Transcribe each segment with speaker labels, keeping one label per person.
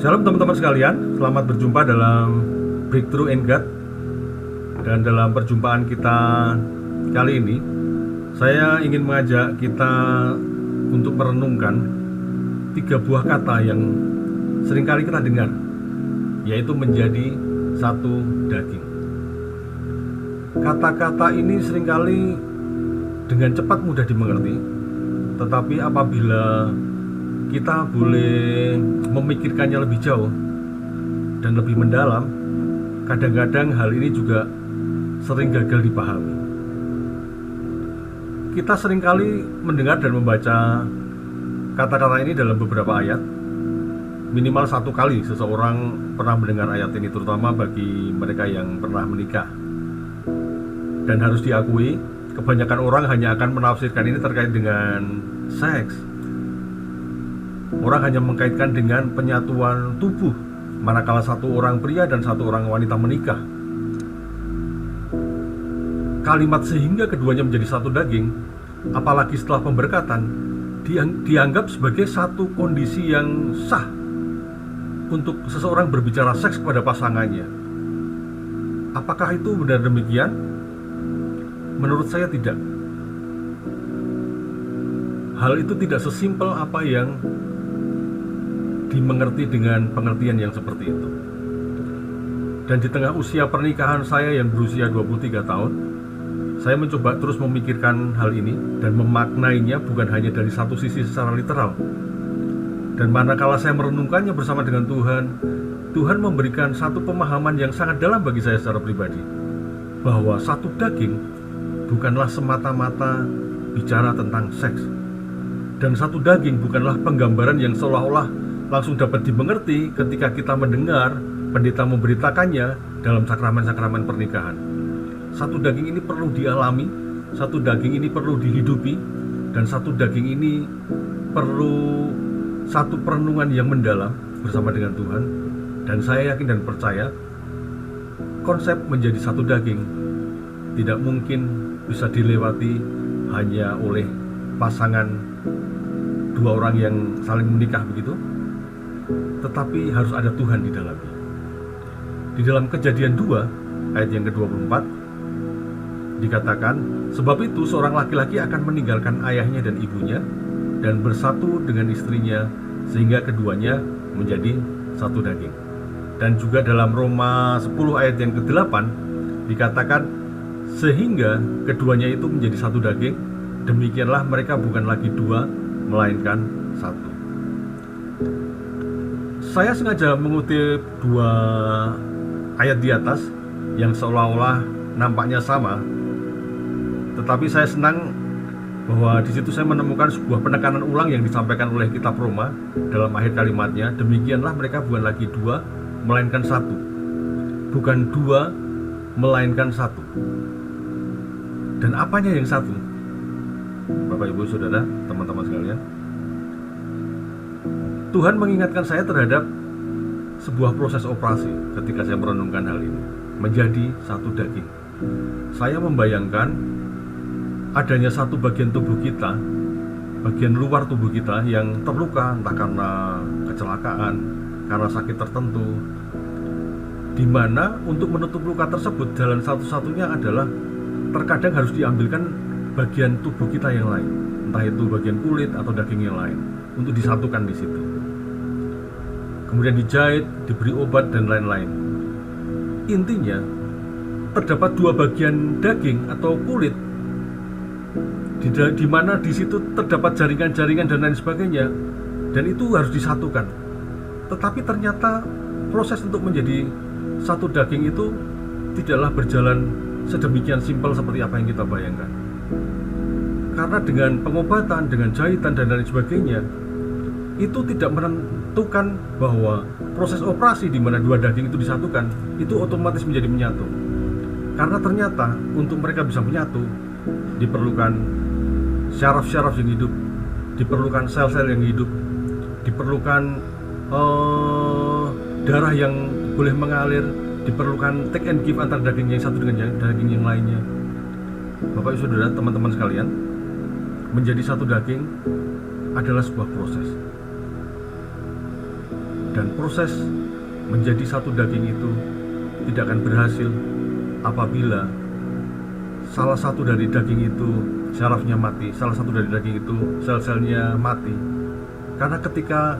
Speaker 1: Shalom teman-teman sekalian, selamat berjumpa dalam Breakthrough in God. Dan dalam perjumpaan kita kali ini, saya ingin mengajak kita untuk merenungkan 3 buah kata yang seringkali kita dengar, yaitu menjadi satu daging. Kata-kata ini seringkali dengan cepat mudah dimengerti, tetapi apabila kita boleh memikirkannya lebih jauh dan lebih mendalam, kadang-kadang hal ini juga sering gagal dipahami. Kita seringkali mendengar dan membaca kata-kata ini dalam beberapa ayat. Minimal 1 kali seseorang pernah mendengar ayat ini, terutama bagi mereka yang pernah menikah. Dan harus diakui, kebanyakan orang hanya akan menafsirkan ini terkait dengan seks. Orang hanya mengkaitkan dengan penyatuan tubuh, manakala satu orang pria dan satu orang wanita menikah. Kalimat sehingga keduanya menjadi satu daging, apalagi setelah pemberkatan, dianggap sebagai satu kondisi yang sah untuk seseorang berbicara seks kepada pasangannya. Apakah itu benar demikian? Menurut saya tidak. Hal itu tidak sesimpel apa yang dimengerti dengan pengertian yang seperti itu. Dan di tengah usia pernikahan saya yang berusia 23 tahun, saya mencoba terus memikirkan hal ini dan memaknainya bukan hanya dari satu sisi secara literal. Dan manakala saya merenungkannya bersama dengan Tuhan, Tuhan memberikan satu pemahaman yang sangat dalam bagi saya secara pribadi, bahwa satu daging bukanlah semata-mata bicara tentang seks. Dan satu daging bukanlah penggambaran yang seolah-olah langsung dapat dimengerti ketika kita mendengar pendeta memberitakannya dalam sakramen-sakramen pernikahan. Satu daging ini perlu dialami, satu daging ini perlu dihidupi, dan satu daging ini perlu satu perenungan yang mendalam bersama dengan Tuhan. Dan saya yakin dan percaya, konsep menjadi satu daging tidak mungkin bisa dilewati hanya oleh pasangan 2 orang yang saling menikah begitu, tetapi harus ada Tuhan di dalamnya. Di dalam Kejadian 2 ayat yang ke-24 dikatakan, sebab itu seorang laki-laki akan meninggalkan ayahnya dan ibunya dan bersatu dengan istrinya sehingga keduanya menjadi satu daging. Dan juga dalam Roma 10 ayat yang ke-8 dikatakan, sehingga keduanya itu menjadi satu daging, demikianlah mereka bukan lagi 2 melainkan 1. Saya sengaja mengutip 2 ayat di atas yang seolah-olah nampaknya sama, tetapi saya senang bahwa di situ saya menemukan sebuah penekanan ulang yang disampaikan oleh kitab Roma dalam akhir kalimatnya. Demikianlah mereka bukan lagi 2 melainkan 1. Bukan 2 melainkan 1. Dan apanya yang 1? Bapak, Ibu, Saudara, teman-teman sekalian, Tuhan mengingatkan saya terhadap sebuah proses operasi ketika saya merenungkan hal ini, menjadi satu daging. Saya membayangkan adanya satu bagian tubuh kita, bagian luar tubuh kita yang terluka, entah karena kecelakaan, karena sakit tertentu, di mana untuk menutup luka tersebut jalan satu-satunya adalah terkadang harus diambilkan bagian tubuh kita yang lain, entah itu bagian kulit atau daging yang lain, untuk disatukan di situ. Kemudian dijahit, diberi obat, dan lain-lain. Intinya, terdapat 2 bagian daging atau kulit, di mana di situ terdapat jaringan-jaringan dan lain sebagainya, dan itu harus disatukan. Tetapi ternyata proses untuk menjadi satu daging itu tidaklah berjalan sedemikian simpel seperti apa yang kita bayangkan. Karena dengan pengobatan, dengan jahitan, dan lain sebagainya, itu tidak menentukan bahwa proses operasi di mana 2 daging itu disatukan itu otomatis menjadi menyatu. Karena ternyata untuk mereka bisa menyatu diperlukan syaraf-syaraf yang hidup, diperlukan sel-sel yang hidup, diperlukan darah yang boleh mengalir, diperlukan take and give antar daging yang satu dengan daging yang lainnya. Bapak, Ibu, Saudara, teman-teman sekalian, menjadi satu daging adalah sebuah proses. Dan proses menjadi satu daging itu tidak akan berhasil apabila salah satu dari daging itu syarafnya mati, salah satu dari daging itu sel-selnya mati. Karena ketika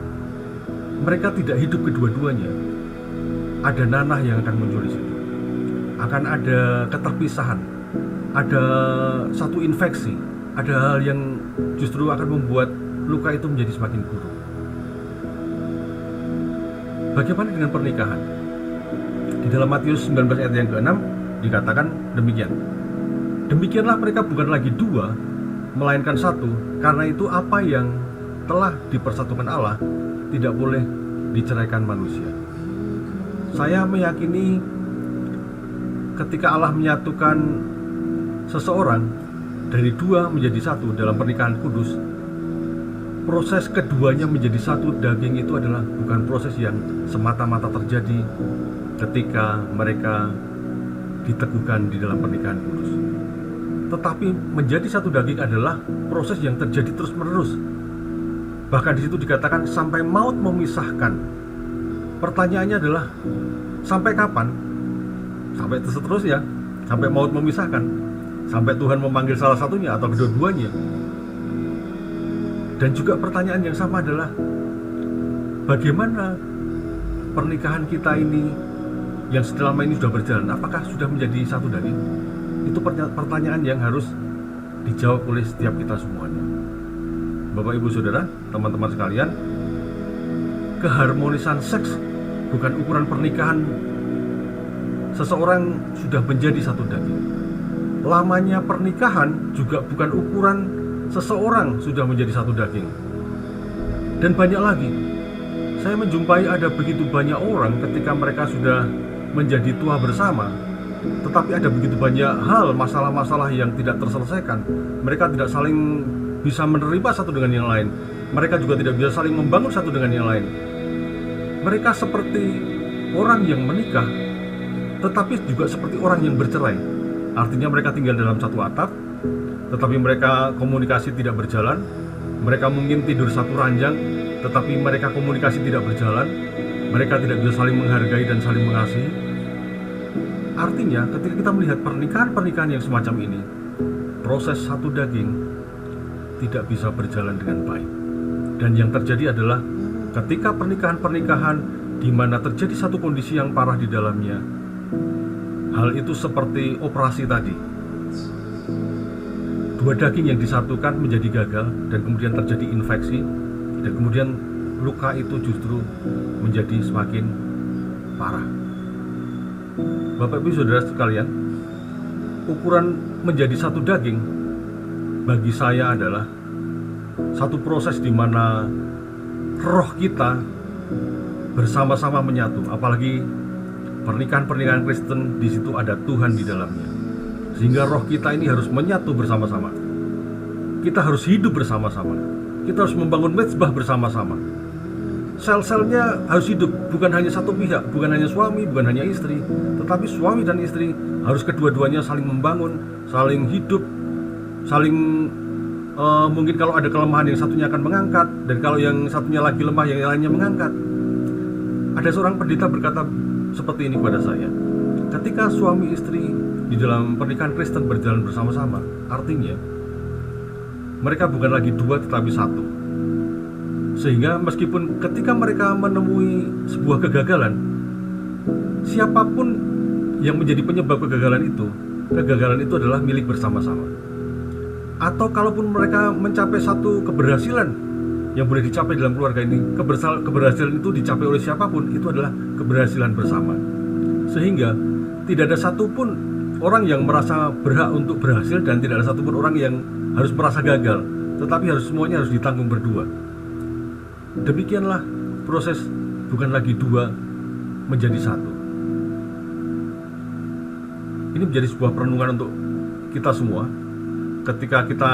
Speaker 1: mereka tidak hidup kedua-duanya, ada nanah yang akan muncul di situ. Akan ada keterpisahan, ada satu infeksi, ada hal yang justru akan membuat luka itu menjadi semakin buruk. Bagaimana dengan pernikahan? Di dalam Matius 19 ayat yang ke-6 dikatakan demikian. Demikianlah mereka bukan lagi dua, melainkan satu. Karena itu apa yang telah dipersatukan Allah tidak boleh diceraikan manusia. Saya meyakini ketika Allah menyatukan seseorang dari dua menjadi satu dalam pernikahan kudus, proses keduanya menjadi satu daging itu adalah bukan proses yang semata-mata terjadi ketika mereka diteguhkan di dalam pernikahan kudus. Tetapi menjadi satu daging adalah proses yang terjadi terus-menerus. Bahkan di situ dikatakan sampai maut memisahkan. Pertanyaannya adalah sampai kapan? Sampai seterusnya, sampai maut memisahkan, sampai Tuhan memanggil salah satunya atau kedua-duanya. Dan juga pertanyaan yang sama adalah bagaimana pernikahan kita ini yang selama ini sudah berjalan, apakah sudah menjadi satu daging? Itu pertanyaan yang harus dijawab oleh setiap kita semuanya. Bapak, Ibu, Saudara, teman-teman sekalian, keharmonisan seks bukan ukuran pernikahan seseorang sudah menjadi satu daging. Lamanya pernikahan juga bukan ukuran seseorang sudah menjadi satu daging. Dan banyak lagi, saya menjumpai ada begitu banyak orang ketika mereka sudah menjadi tua bersama, tetapi ada begitu banyak hal, masalah-masalah yang tidak terselesaikan. Mereka tidak saling bisa menerima satu dengan yang lain. Mereka juga tidak bisa saling membangun satu dengan yang lain. Mereka seperti orang yang menikah, tetapi juga seperti orang yang bercerai. Artinya mereka tinggal dalam satu atap, tetapi mereka komunikasi tidak berjalan. Mereka mungkin tidur satu ranjang, tetapi mereka komunikasi tidak berjalan. Mereka tidak bisa saling menghargai dan saling mengasihi. Artinya ketika kita melihat pernikahan-pernikahan yang semacam ini, proses satu daging tidak bisa berjalan dengan baik. Dan yang terjadi adalah ketika pernikahan-pernikahan di mana terjadi satu kondisi yang parah di dalamnya, hal itu seperti operasi tadi. Dua daging yang disatukan menjadi gagal dan kemudian terjadi infeksi, dan kemudian luka itu justru menjadi semakin parah. Bapak, Ibu, Saudara sekalian, ukuran menjadi satu daging bagi saya adalah satu proses di mana roh kita bersama-sama menyatu. Apalagi pernikahan-pernikahan Kristen, di situ ada Tuhan di dalamnya. Sehingga roh kita ini harus menyatu bersama-sama. Kita harus hidup bersama-sama. Kita harus membangun mezbah bersama-sama. Sel-selnya harus hidup, bukan hanya satu pihak, bukan hanya suami, bukan hanya istri, tetapi suami dan istri harus kedua-duanya saling membangun, saling hidup, saling mungkin kalau ada kelemahan yang satunya akan mengangkat, dan kalau yang satunya lagi lemah yang lainnya mengangkat. Ada seorang pendeta berkata seperti ini kepada saya, ketika suami istri di dalam pernikahan Kristen berjalan bersama-sama, artinya mereka bukan lagi dua tetapi satu. Sehingga meskipun ketika mereka menemui sebuah kegagalan, siapapun yang menjadi penyebab kegagalan itu adalah milik bersama-sama. Atau kalaupun mereka mencapai satu keberhasilan yang boleh dicapai dalam keluarga ini, keberhasilan itu dicapai oleh siapapun, itu adalah keberhasilan bersama. Sehingga tidak ada satupun orang yang merasa berhak untuk berhasil, dan tidak ada satupun orang yang harus merasa gagal, tetapi semuanya harus ditanggung berdua. Demikianlah proses, bukan lagi dua menjadi satu. Ini menjadi sebuah perenungan untuk kita semua. Ketika kita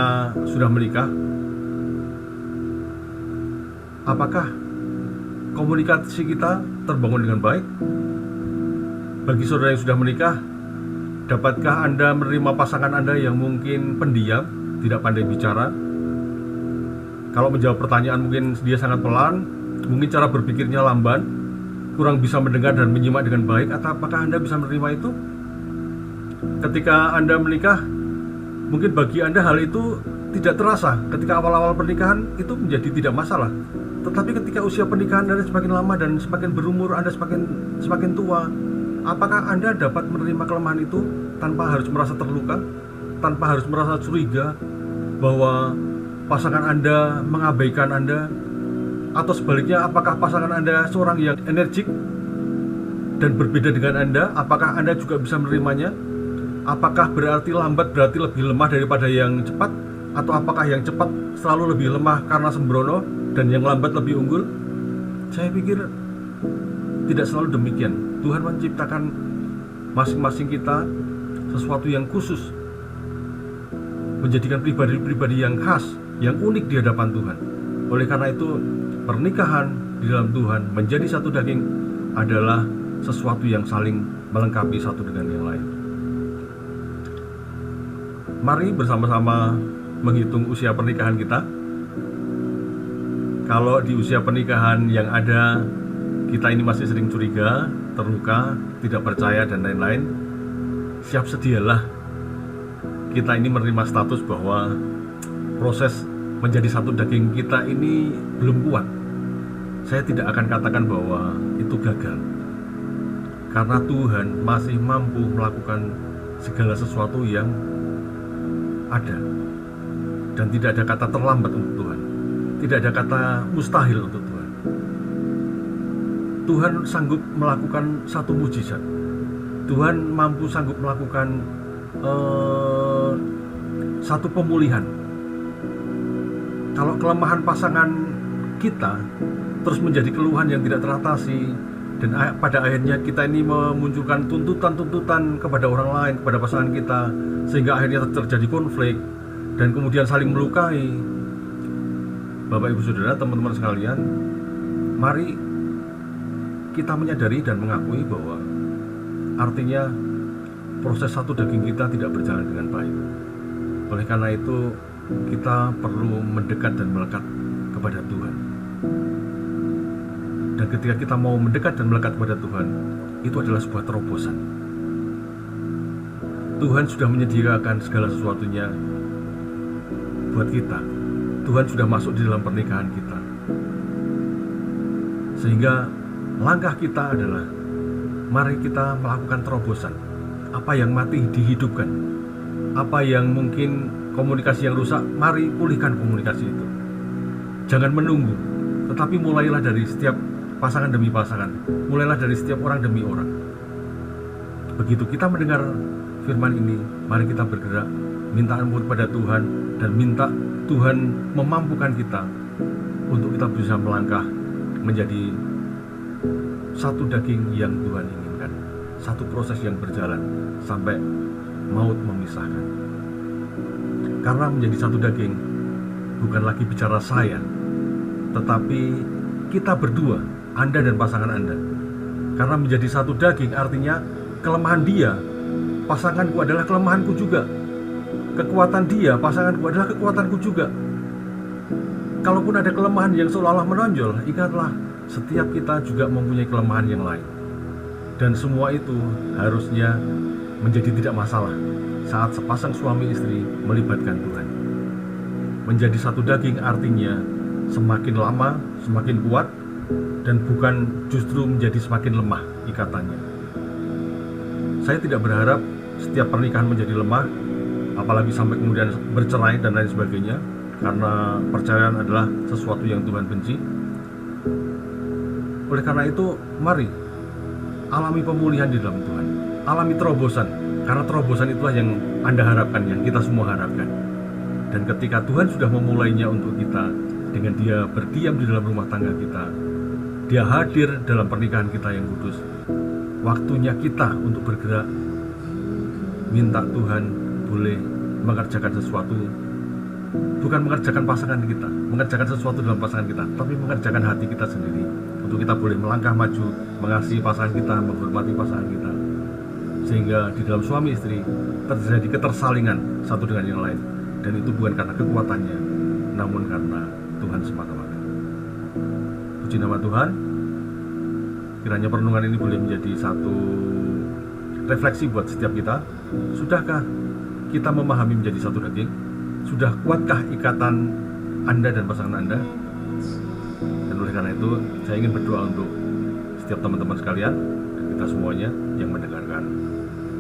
Speaker 1: sudah menikah, apakah komunikasi kita terbangun dengan baik? Bagi saudara yang sudah menikah, dapatkah Anda menerima pasangan Anda yang mungkin pendiam, tidak pandai bicara? Kalau menjawab pertanyaan mungkin dia sangat pelan, mungkin cara berpikirnya lamban, kurang bisa mendengar dan menyimak dengan baik, atau apakah Anda bisa menerima itu? Ketika Anda menikah, mungkin bagi Anda hal itu tidak terasa. Ketika awal-awal pernikahan itu menjadi tidak masalah. Tetapi ketika usia pernikahan Anda semakin lama dan semakin berumur, Anda semakin tua, apakah Anda dapat menerima kelemahan itu tanpa harus merasa terluka, tanpa harus merasa curiga bahwa pasangan Anda mengabaikan Anda? Atau sebaliknya, apakah pasangan Anda seorang yang energik dan berbeda dengan Anda? Apakah Anda juga bisa menerimanya? Apakah berarti lambat berarti lebih lemah daripada yang cepat? Atau apakah yang cepat selalu lebih lemah karena sembrono dan yang lambat lebih unggul? Saya pikir tidak selalu demikian. Tuhan menciptakan masing-masing kita sesuatu yang khusus, menjadikan pribadi-pribadi yang khas, yang unik di hadapan Tuhan. Oleh karena itu, pernikahan di dalam Tuhan menjadi satu daging adalah sesuatu yang saling melengkapi satu dengan yang lain. Mari bersama-sama menghitung usia pernikahan kita. Kalau di usia pernikahan yang ada, kita ini masih sering curiga, terluka, tidak percaya, dan lain-lain, siap sedialah kita ini menerima status bahwa proses menjadi satu daging kita ini belum kuat. Saya tidak akan katakan bahwa itu gagal, karena Tuhan masih mampu melakukan segala sesuatu yang ada, dan tidak ada kata terlambat untuk Tuhan, tidak ada kata mustahil untuk Tuhan. Tuhan sanggup melakukan satu mujizat. Tuhan sanggup melakukan satu pemulihan. Kalau kelemahan pasangan kita terus menjadi keluhan yang tidak teratasi, dan pada akhirnya kita ini memunculkan tuntutan-tuntutan kepada orang lain, kepada pasangan kita, sehingga akhirnya terjadi konflik dan kemudian saling melukai. Bapak Ibu Saudara, teman-teman sekalian, mari kita menyadari dan mengakui bahwa artinya proses satu daging kita tidak berjalan dengan baik. Oleh karena itu, kita perlu mendekat dan melekat kepada Tuhan. Dan ketika kita mau mendekat dan melekat kepada Tuhan, itu adalah sebuah terobosan. Tuhan sudah menyediakan segala sesuatunya buat kita. Tuhan sudah masuk di dalam pernikahan kita. Sehingga langkah kita adalah, mari kita melakukan terobosan. Apa yang mati dihidupkan. Apa yang mungkin komunikasi yang rusak, mari pulihkan komunikasi itu. Jangan menunggu, tetapi mulailah dari setiap pasangan demi pasangan. Mulailah dari setiap orang demi orang. Begitu kita mendengar firman ini, mari kita bergerak, minta ampun kepada Tuhan, dan minta Tuhan memampukan kita untuk kita bisa melangkah menjadi satu daging yang Tuhan inginkan. Satu proses yang berjalan sampai maut memisahkan. Karena menjadi satu daging bukan lagi bicara saya, tetapi kita berdua, Anda dan pasangan Anda. Karena menjadi satu daging artinya kelemahan dia, pasanganku adalah kelemahanku juga. Kekuatan dia, pasanganku adalah kekuatanku juga. Kalaupun ada kelemahan yang seolah-olah menonjol, ingatlah setiap kita juga mempunyai kelemahan yang lain. Dan semua itu harusnya menjadi tidak masalah saat sepasang suami istri melibatkan Tuhan. Menjadi satu daging artinya semakin lama semakin kuat, dan bukan justru menjadi semakin lemah ikatannya. Saya tidak berharap setiap pernikahan menjadi lemah, apalagi sampai kemudian bercerai dan lain sebagainya, karena perceraian adalah sesuatu yang Tuhan benci. Oleh karena itu, mari alami pemulihan di dalam Tuhan, alami terobosan, karena terobosan itulah yang Anda harapkan, yang kita semua harapkan. Dan ketika Tuhan sudah memulainya untuk kita, dengan Dia berdiam di dalam rumah tangga kita, Dia hadir dalam pernikahan kita yang kudus, waktunya kita untuk bergerak, minta Tuhan boleh mengerjakan sesuatu, bukan mengerjakan pasangan kita, mengerjakan sesuatu dalam pasangan kita, tapi mengerjakan hati kita sendiri, untuk kita boleh melangkah maju, mengasihi pasangan kita, menghormati pasangan kita, sehingga di dalam suami istri terjadi ketersalingan satu dengan yang lain. Dan itu bukan karena kekuatannya, namun karena Tuhan semata-mata. Puji nama Tuhan. Kiranya perenungan ini boleh menjadi satu refleksi buat setiap kita. Sudahkah kita memahami menjadi satu daging? Sudah kuatkah ikatan Anda dan pasangan Anda? Dan oleh karena itu, saya ingin berdoa untuk setiap teman-teman sekalian dan kita semuanya yang mendengarkan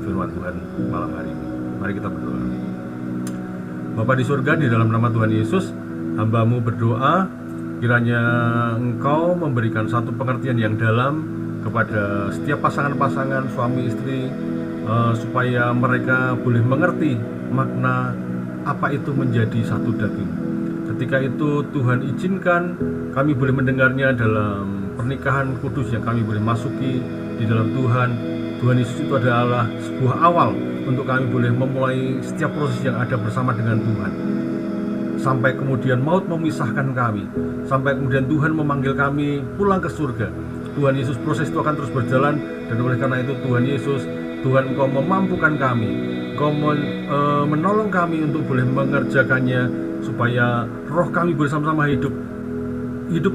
Speaker 1: firman Tuhan malam hari ini. Mari kita berdoa. Bapa di surga, di dalam nama Tuhan Yesus, hamba-Mu berdoa kiranya Engkau memberikan satu pengertian yang dalam kepada setiap pasangan-pasangan suami istri, supaya mereka boleh mengerti makna apa itu menjadi satu daging. Ketika itu Tuhan izinkan kami boleh mendengarnya dalam pernikahan kudus yang kami boleh masuki di dalam Tuhan. Tuhan Yesus itu adalah sebuah awal untuk kami boleh memulai setiap proses yang ada bersama dengan Tuhan. Sampai kemudian maut memisahkan kami, sampai kemudian Tuhan memanggil kami pulang ke surga. Tuhan Yesus, proses itu akan terus berjalan. Dan oleh karena itu Tuhan Yesus, Tuhan Engkau memampukan kami, Engkau menolong kami untuk boleh mengerjakannya, supaya roh kami bersama-sama hidup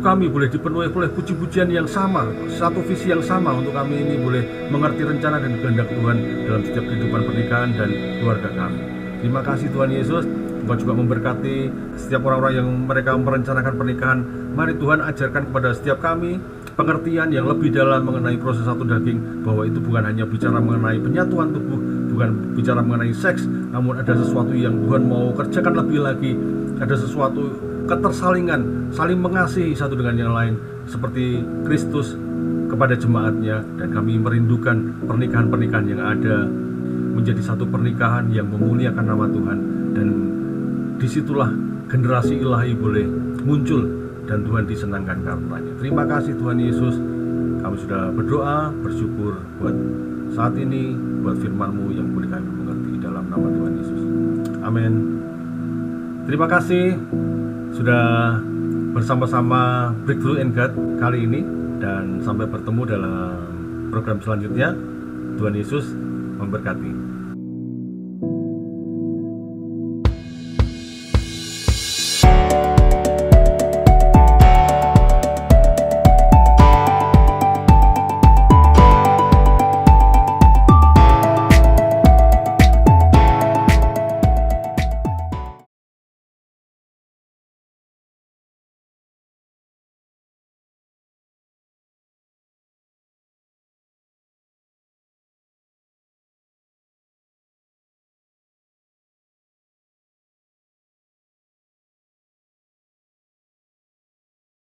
Speaker 1: kami boleh dipenuhi oleh puji-pujian yang sama, satu visi yang sama, untuk kami ini boleh mengerti rencana dan kehendak Tuhan dalam setiap kehidupan pernikahan dan keluarga kami. Terima kasih Tuhan Yesus. Engkau juga memberkati setiap orang-orang yang mereka merencanakan pernikahan. Mari Tuhan ajarkan kepada setiap kami pengertian yang lebih dalam mengenai proses satu daging, bahwa itu bukan hanya bicara mengenai penyatuan tubuh, bukan bicara mengenai seks, namun ada sesuatu yang Tuhan mau kerjakan lebih lagi. Ada sesuatu ketersalingan, saling mengasihi satu dengan yang lain, seperti Kristus kepada jemaatnya. Dan kami merindukan pernikahan-pernikahan yang ada menjadi satu pernikahan yang memuliakan nama Tuhan, dan disitulah generasi ilahi boleh muncul dan Tuhan disenangkan karenanya. Terima kasih Tuhan Yesus. Kami sudah berdoa, bersyukur buat saat ini, buat firman-Mu yang boleh kami mengerti dalam nama Tuhan Yesus. Amin. Terima kasih sudah bersama-sama Breakthrough in God kali ini, dan sampai bertemu dalam program selanjutnya. Tuhan Yesus memberkati.